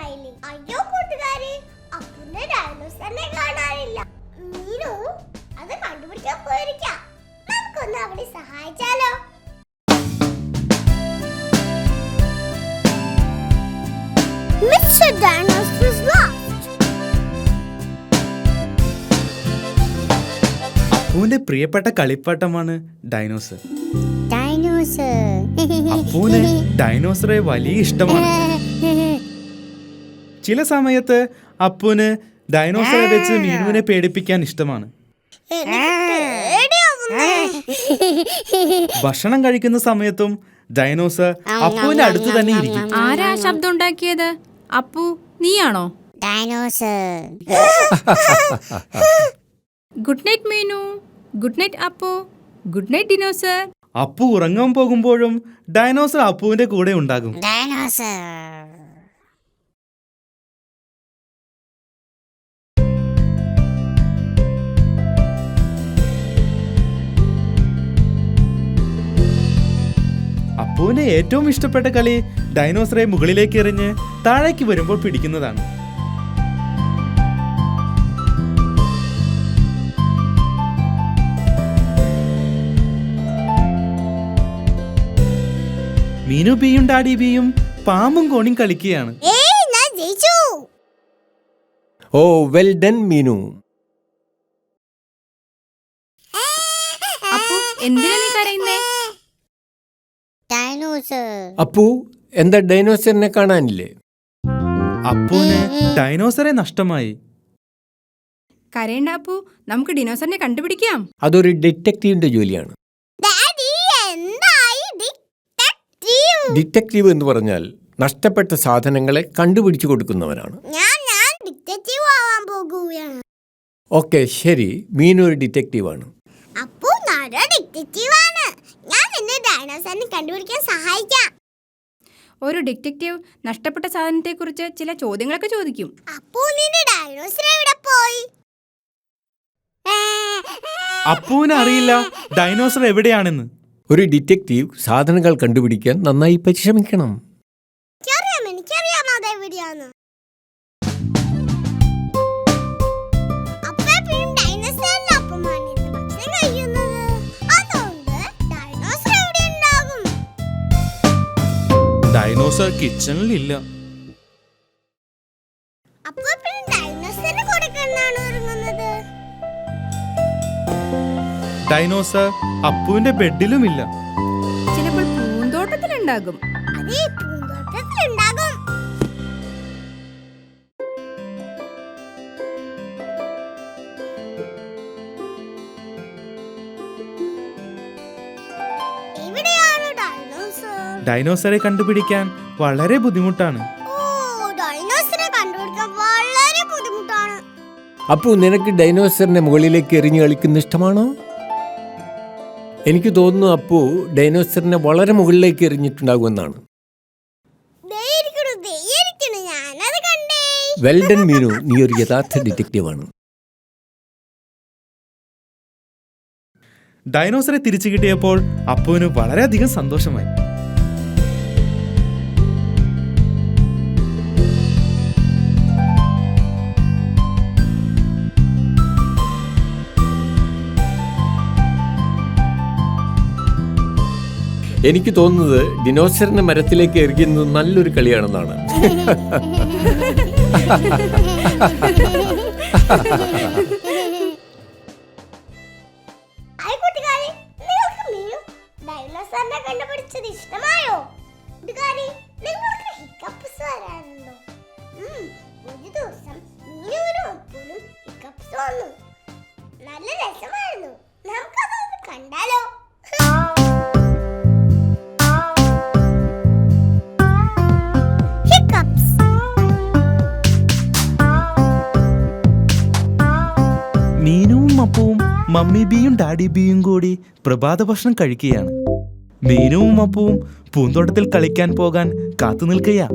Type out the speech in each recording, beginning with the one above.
സമയമായില്ലേ? അയ്യോ കൂട്ടുകാരെ, അപ്പുവിന്റെ ഡൈനോസറിനെ കാണാനില്ല. മീനു അത് കണ്ടുപിടിക്കാൻ പോയിരിക്കാം. നമുക്കൊന്ന് അവിടെ സഹായിച്ചാലോ? Mr. Dinosaur is lost. അപ്പുവിന്റെ പ്രിയപ്പെട്ട കളിപ്പാട്ടമാണ് ഡൈനോസർ. അപ്പുവിന് ഡൈനോസറെ വലിയ ഇഷ്ടമാണ്. ചില സമയത്ത് അപ്പുവിന് ഡൈനോസറെ വെച്ച് മീനുവിനെ പേടിപ്പിക്കാൻ ഇഷ്ടമാണ്. ഭക്ഷണം കഴിക്കുന്ന സമയത്തും ഡൈനോസർ അപ്പുവിന്റെ അടുത്ത് തന്നെ ഇരിക്കും. ആരാ ശബ്ദം ഉണ്ടാക്കിയത്? അപ്പു, നീയാണോ? Good night Meenu. Good night Appu. Good night dinosaur. Appu ഉറങ്ങാൻ പോകുമ്പോഴും ഡൈനോസർ അപ്പുവിന്റെ കൂടെ ഉണ്ടാകും. അപ്പുവിന് ഏറ്റവും ഇഷ്ടപ്പെട്ട കളി ഡൈനോസറെ മുകളിലേക്ക് എറിഞ്ഞ് താഴേക്ക് വരുമ്പോൾ പിടിക്കുന്നതാണ്. മീനു ബിയും ഡാഡി ബിയും പാമ്പും കോണിയും കളിക്കുകയാണ്. ഓ വെൽ ഡൺ മീനു. അപ്പു, എന്തിനാ നീ കരയുന്നേ? അപ്പു, എന്താ ഡൈനോസറിനെ കാണാനില്ലേ? അപ്പുവിന് ഡൈനോസറെ നഷ്ടമായി. കരയണ്ട അപ്പു, നമുക്ക് ഡിനോസറിനെ കണ്ടുപിടിക്കാം. അതൊരു ഡിറ്റക്റ്റീവിന്റെ ജോലിയാണ്. ഡിറ്റക്റ്റീവ് എന്ന് പറഞ്ഞാൽ നഷ്ടപ്പെട്ട സാധനങ്ങളെ കണ്ടുപിടിച്ചു കൊടുക്കുന്നവനാണ്. ഓക്കെ, ശരി, മീനു ഒരു ഡിറ്റക്റ്റീവാണ്. ഒരു ഡിറ്റക്റ്റീവ് നഷ്ടപ്പെട്ട സാധനത്തെ കുറിച്ച് ചില ചോദ്യങ്ങളൊക്കെ ചോദിക്കും. അപ്പുവിന് അറിയില്ല ഡൈനോസർ എവിടെയാണെന്ന്. ഒരു ഡിറ്റക്റ്റീവ് സാധനങ്ങൾ കണ്ടുപിടിക്കാൻ നന്നായി പരിശ്രമിക്കണം. ഡൈനോസർ കിച്ചണിലില്ല. ഡൈനോസർ അപ്പുവിന്റെ ബെഡിലുമില്ല. ചിലപ്പോൾ പൂന്തോട്ടത്തിലുണ്ടാകും. ഡൈനോസറെ കണ്ടുപിടിക്കാൻ വളരെ ബുദ്ധിമുട്ടാണ്. അപ്പു, നിനക്ക് ഡൈനോസറിനെ മുകളിലേക്ക് എറിഞ്ഞു കളിക്കുന്ന ഇഷ്ടമാണോ? എനിക്ക് തോന്നുന്നു അപ്പു ഡൈനോസറിനെ വളരെ മുകളിലേക്ക് എറിഞ്ഞിട്ടുണ്ടാകുമെന്നാണ്. വെൽ ഡൺ മീനു, നീ ഒരു യഥാർത്ഥ ഡിറ്റക്റ്റീവാണ്. ഡൈനോസറെ തിരിച്ചു കിട്ടിയപ്പോൾ അപ്പുവിന് വളരെയധികം സന്തോഷമായി. എനിക്ക് തോന്നുന്നത് ഡിനോസറിനെ മരത്തിലേക്ക് എറിയുന്നത് നല്ലൊരു കളിയാണെന്നാണ്. നല്ല രസമായിരുന്നു. നമുക്കതൊന്ന് കണ്ടാലോ? മീനുവും അപ്പുവും മമ്മി ബിയും ഡാഡി ബിയും കൂടി പ്രഭാത ഭക്ഷണം കഴിക്കുകയാണ്. മീനുവും അപ്പുവും പൂന്തോട്ടത്തിൽ കളിക്കാൻ പോകാൻ കാത്തു നിൽക്കുകയാ.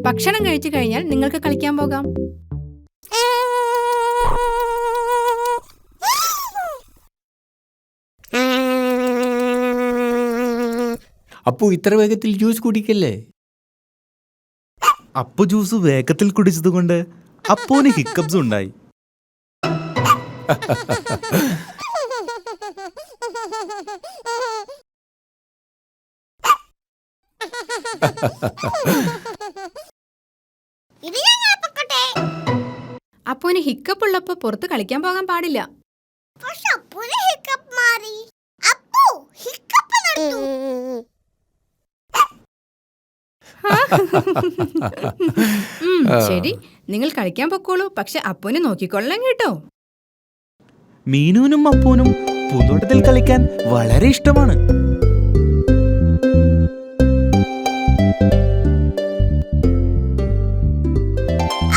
ഭക്ഷണം കഴിച്ചു കഴിഞ്ഞാൽ നിങ്ങൾക്ക് കളിക്കാൻ പോകാം. അപ്പു ഇത്ര വേഗത്തിൽ ജ്യൂസ് കുടിക്കല്ലേ. അപ്പു ജ്യൂസ് വേഗത്തിൽ കുടിച്ചതുകൊണ്ട് അപ്പുവിന് ഹിക്കപ്സ് ഉണ്ടായി. ഇത് ഞാൻ പൊക്കട്ടെ. അപ്പുവിന് ഹിക്കപ്പ് ഉള്ളപ്പോ പുറത്ത് കളിക്കാൻ പോകാൻ പാടില്ല. പക്ഷെ അപ്പുവിന് ഹിക്കപ്പ് മാറി. അപ്പു ഹിക്കപ്പ് നടത്തു. ശരി, നിങ്ങൾ കളിക്കാൻ പൊക്കോളൂ. പക്ഷെ അപ്പുവിനെ നോക്കിക്കൊള്ളാം കേട്ടോ. മീനുവിനും അപ്പുവിനും പൂന്തോട്ടത്തിൽ കളിക്കാൻ വളരെ ഇഷ്ടമാണ്.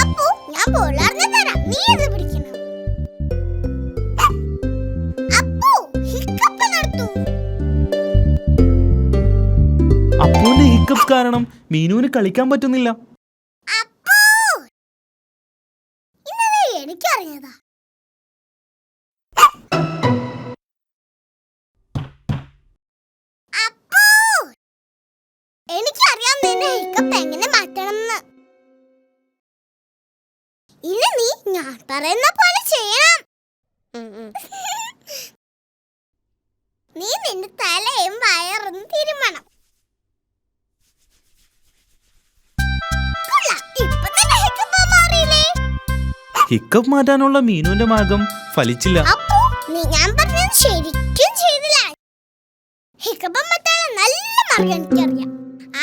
അപ്പു ഞാൻ ബോളറിഞ്ഞു തരാം, നീ ഇത് പിടിക്കണം. അപ്പു ഹിക്കപ്പ് നടത്തു. അപ്പുവിന്റെ ഹിക്കപ്സ് കാരണം മീനുവിന് കളിക്കാൻ പറ്റുന്നില്ല. അപ്പു ഇന്നത് എനിക്കറിഞ്ഞതാ. അപ്പു എനിക്കറിയാം നിന്റെ ഹിക്കപ്പ് എങ്ങനെ മാറ്റണമെന്ന്. ഇനി നീ ഞാൻ പറയുന്ന പോലെ ചെയ്യണം. നീ നിന്റെ തലയും വയറും തിരുമണം. ഇപ്പൊ തന്നെ ഹിക്കപ്പ് മാറിയില്ലേ? ഹിക്കപ്പ് മാറ്റാനുള്ള മീനുവിന്റെ മാർഗം ഫലിച്ചില്ല. അപ്പോ നീ ഞാൻ പറഞ്ഞത് ശരിക്കും ചെയ്തില്ല. ഹിക്കപ്പ് മാറ്റാനുള്ള നല്ല മാർഗം എനിക്കറിയാം.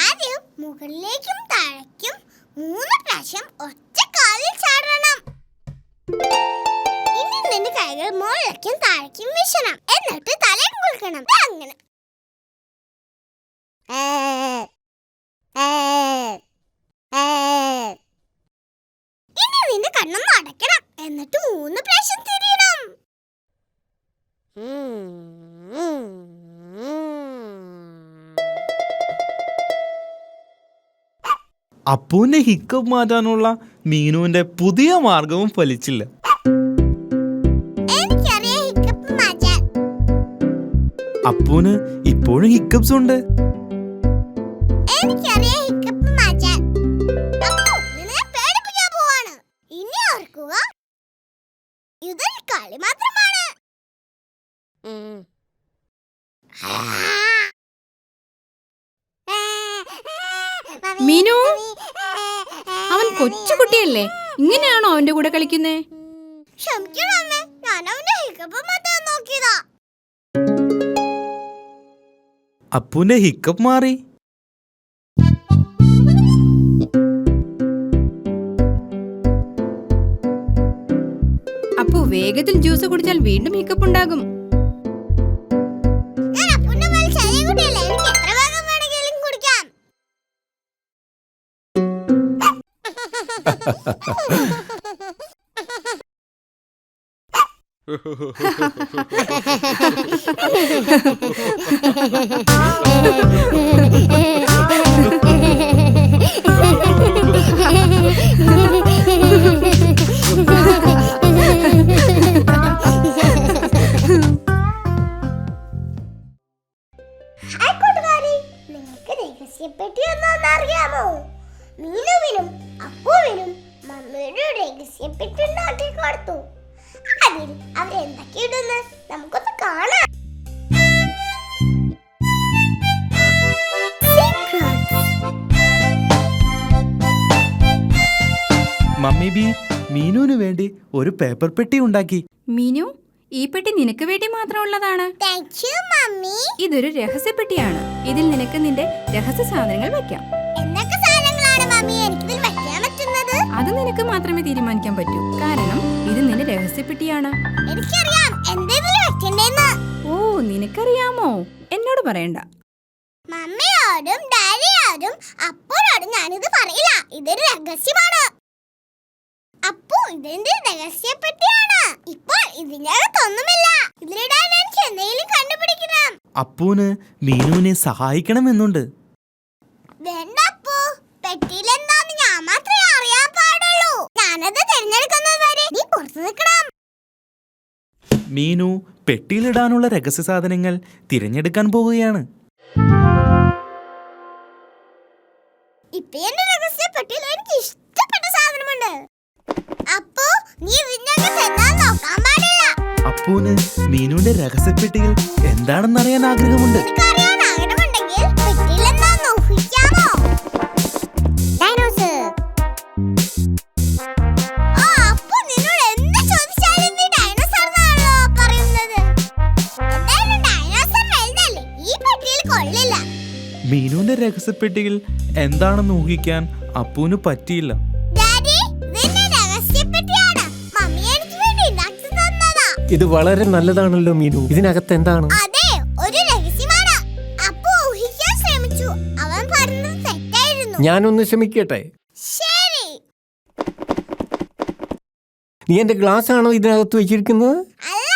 ആദ്യം മുകളിലേക്കും താഴേക്കും 3 പ്രാവശ്യം ഒറ്റ കാലിൽ ചാടണം. ഇനി നിന്റെ കൈകൾ മുകളിലേക്കും താഴേക്കും വീശണം. എന്നിട്ട് തലയും കുലുക്കണം. അങ്ങനെ ഇനി നിന്റെ കണ്ണൊന്ന് അടയ്ക്കണം. എന്നിട്ട് 3 പ്രാവശ്യം തിരിയണം. അപ്പുവിന്റെ ഹിക്കപ്പ് മാറ്റാനുള്ള മീനുവിന്റെ പുതിയ മാർഗവും ഫലിച്ചില്ല. എനിക്കറിയാം ഹിക്കപ്പ് മാറ്റാൻ. അപ്പുവിന് ഇപ്പോഴും ഹിക്കപ്സ് ഉണ്ട്. എനിക്കറിയാം ഹിക്കപ്പ് മാറ്റാൻ. അപ്പു നിന്നെ പേടിപ്പിക്കാൻ പോവാണ്. ഇനി ഓർക്കുക, ഇതൊരു കളി മാത്രമാണ്. മീനു, അവൻ കൊച്ചുകുട്ടിയല്ലേ, ഇങ്ങനെയാണോ അവന്റെ കൂടെ കളിക്കുന്നേ? ക്ഷമിക്കണം അമ്മേ, ഞാൻ അവന്റെ ഹിക്കപ്പ് മാറ്റാൻ നോക്കിയതാ. അപ്പുവിന്റെ ഹിക്കപ്പ് മാറി. അപ്പു വേഗത്തിൽ ജ്യൂസ് കുടിച്ചാൽ വീണ്ടും ഹിക്കപ്പ് ഉണ്ടാകും. ഞാൻ അപ്പുവിന്റെ പോലെ ചെറിയ കുട്ടിയല്ലേ, എനിക്ക് എത്ര വേഗം വേണമെങ്കിലും കുടിക്കാം. ഹായ് കൂട്ടുകാരി, നിങ്ങൾക്ക് രഹസ്യപ്പെട്ടി ഒന്നറിയാമോ? മീനുവിനും അപ്പുവിനും മമ്മിയുടെ രഹസ്യപ്പെട്ടി ഉണ്ടാക്കി കൊടുത്തു. അതിൽ അവരെന്തൊക്കെ ഇടുന്ന് നമുക്കൊന്ന് കാണാം. മമ്മി ബി മീനുവിന് വേണ്ടി ഒരു പേപ്പർ പെട്ടി ഉണ്ടാക്കി. മീനു, ഈ പെട്ടി നിനക്ക് വേണ്ടി മാത്രമുള്ളതാണ്. Thank you mummy. ഇതൊരു രഹസ്യപ്പെട്ടിയാണ്. ഇതിൽ നിനക്ക് നിന്റെ രഹസ്യ സാധനങ്ങൾ വെക്കാം. എന്തൊക്കെ സാധനങ്ങളാണ് മമ്മി എനിക്കിതിൽ വെക്കാൻ പറ്റുന്നത്? അത് നിനക്ക് മാത്രമേ തീരുമാനിക്കാൻ പറ്റൂ. കാരണം ഇത് നിന്റെ രഹസ്യപ്പെട്ടിയാണ്. എനിക്കറിയാം എന്തെങ്കിലും വെക്കണ്ടേന്ന്. ഓ, നിനക്കറിയാമോ? എന്നോട് പറയണ്ട. മമ്മിയോടും ഡാഡിയോടും അപ്പോഴോടും ഞാനിത് പറയില്ല. ഇതൊരു രഹസ്യമാണ്. അപ്പോ ഇതെന്റെ രഹസ്യപ്പെട്ടിയാണ്. ഇപ്പോൾ ഇതിനകത്തൊന്നുമില്ല. ഇതിലിടാൻ എനിക്ക് എന്തെങ്കിലും കണ്ടുപിടിക്കണം. അപ്പുവിന് മീനുവിനെ സഹായിക്കണമെന്നുണ്ട്. വേണ്ട അപ്പു, പെട്ടിയിൽ എന്താന്ന് ഞാൻ മാത്രമേ അറിയാൻ പാടുള്ളൂ. ഞാനത് തിരഞ്ഞെടുക്കുന്നത് വരെ നീ പുറത്തു നിൽക്കണം. മീനു പെട്ടിയിലിടാനുള്ള രഹസ്യ സാധനങ്ങൾ തിരഞ്ഞെടുക്കാൻ പോവുകയാണ്. അപ്പയുടെ രഹസ്യപ്പെട്ടിയിൽ എനിക്ക് ഇഷ്ടപ്പെട്ട സാധനമുണ്ട്. അപ്പോ നീ ഇതിനകത്ത് എന്താ നോക്കാൻ പാടില്ല. അപ്പൂന് മീനുവിന്റെ രഹസ്യപ്പെട്ടിയിൽ എന്താണെന്നറിയാൻ ആഗ്രഹമുണ്ട്. നിനക്കറിയാൻ ആഗ്രഹമുണ്ടെങ്കിൽ പെട്ടിയിൽ എന്താന്ന് ഊഹിക്കാമോ? ഡൈനോസർ. ആ, അപ്പു നിന്നോട് എന്ത് ചോദിച്ചാലും നീ ഡൈനോസർ എന്നാണല്ലോ പറയുന്നത്. എന്തായാലും ഡൈനോസർ വലുതല്ലേ, ഈ പെട്ടിയിൽ കൊള്ളില്ല. മീനുവിന്റെ രഹസ്യപ്പെട്ടിയിൽ എന്താണെന്ന് ഊഹിക്കാൻ അപ്പൂന് പറ്റിയില്ല. ഡാഡി, ഇതെന്റെ രഹസ്യപ്പെട്ടിയാണ്. മമ്മി എനിക്ക് വേണ്ടി ഉണ്ടാക്കി തന്നതാ. ഇത് വളരെ നല്ലതാണല്ലോ മീനു. ഇതിനകത്ത് എന്താണ്? അതെ, ഒരു രഹസ്യമാണ്. അപ്പു ഊഹിക്കാൻ ശ്രമിച്ചു. അവൻ പറഞ്ഞത് തെറ്റായിരുന്നു. ഞാനൊന്ന് ശ്രമിക്കട്ടെ. ശരി. നീ എന്റെ ഗ്ലാസ് ആണോ ഇതിനകത്ത് വെച്ചിരിക്കുന്നത്? അല്ല.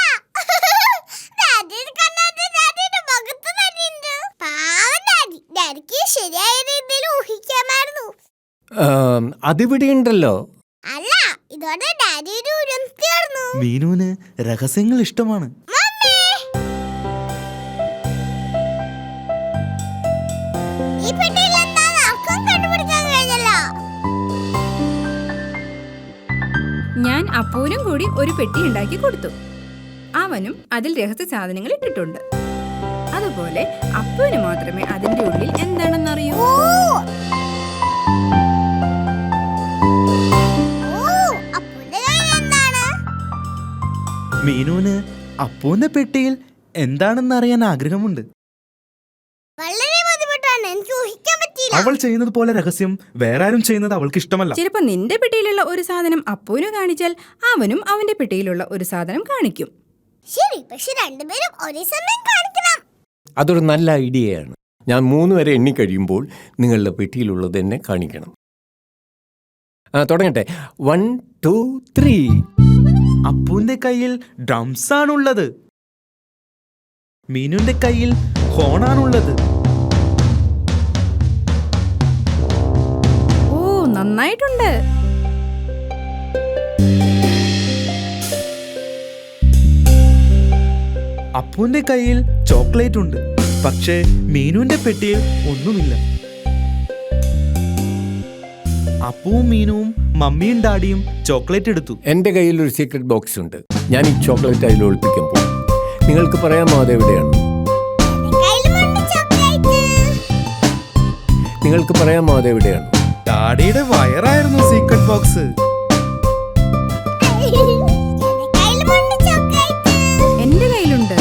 ഡാഡിയുടെ കണ്ണാടി ഡാഡിയുടെ മുഖത്ത് തന്നെയുണ്ട്. പാവം ഡാഡി. ഡാഡിക്ക് ശരിയായ രീതിയിൽ ഊഹിക്കാമായിരുന്നു. അതിവിടെ ഉണ്ടല്ലോ. അല്ല, ഇതോടെ ഡാഡിയുടെ ഉരം തീർന്നു. മീനുവിന് രഹസ്യങ്ങൾ ഇഷ്ടമാണ്. മമ്മി, ഈ പെട്ടിയിൽ എന്താന്ന് ആർക്കും കണ്ടുപിടിക്കാൻ കഴിഞ്ഞല്ലോ. ഞാൻ അപ്പൂനും കൂടി ഒരു പെട്ടി ഉണ്ടാക്കി കൊടുത്തു. അവനും അതിൽ രഹസ്യ സാധനങ്ങൾ ഇട്ടിട്ടുണ്ട്. അതുപോലെ അപ്പൂന് മാത്രമേ അതിന്റെ ഉള്ളിൽ എന്താണെന്നറിയൂ. ഓ, അപ്പുവിന്റെ കയ്യിൽ എന്താണ്? മീനുവിന് അപ്പൂന്റെ പെട്ടിയിൽ എന്താണെന്നറിയാൻ ആഗ്രഹമുണ്ട്. വളരെ ബുദ്ധിമുട്ടാണ്, എനിക്ക് ഊഹിക്കാൻ പറ്റിയില്ല. അവൾ ചെയ്യുന്നത് പോലെ രഹസ്യം വേറെ ആരും ചെയ്യുന്നത് അവൾക്ക് ഇഷ്ടമല്ല. ചിലപ്പോ നിന്റെ പെട്ടിയിലുള്ള ഒരു സാധനം അപ്പൂന് കാണിച്ചാൽ അവനും അവന്റെ പെട്ടിയിലുള്ള ഒരു സാധനം കാണിക്കും. ശരി, പക്ഷെ രണ്ടുപേരും ഒരേ സമയം കാണിക്കണം. അതൊരു നല്ല ഐഡിയയാണ്. ഞാൻ 3 വരെ എണ്ണി കഴിയുമ്പോൾ നിങ്ങളുടെ പെട്ടിയിലുള്ളത് എന്നെ കാണിക്കണം. തുടങ്ങട്ടെ. 1 2 3. അപ്പൂന്റെ കയ്യിൽ ഡ്രംസ് ആണുള്ളത്. മീനുവിന്റെ കയ്യിൽ ഹോണാണുള്ളത്. ഓ, നന്നായിട്ടുണ്ട്. അപ്പൂന്റെ കയ്യിൽ ചോക്ലേറ്റ് ഉണ്ട്. പക്ഷേ മീനുവിന്റെ പെട്ടിയിൽ ഒന്നുമില്ല. അപ്പുവും മീനുവും മമ്മിയും ഡാഡിയും ചോക്ലേറ്റ് എടുത്തു. എൻ്റെ കയ്യിൽ ഒരു സീക്രട്ട് ബോക്സ് ഉണ്ട്. ഞാൻ ഈ ചോക്ലേറ്റ് അതിൽ ഒളിപ്പിക്കാൻ പോകും. നിങ്ങൾക്ക് പറയാമോ അതെവിടെയാണ്? കയ്യിലുമുണ്ട് ചോക്ലേറ്റ്. നിങ്ങൾക്ക് പറയാമോ അതെവിടെയാണ്? ഡാഡിയുടെ വയറായിരുന്നു സീക്രട്ട് ബോക്സ്. കയ്യിലുമുണ്ട് ചോക്ലേറ്റ്. എന്റെ കയ്യിലുണ്ട്.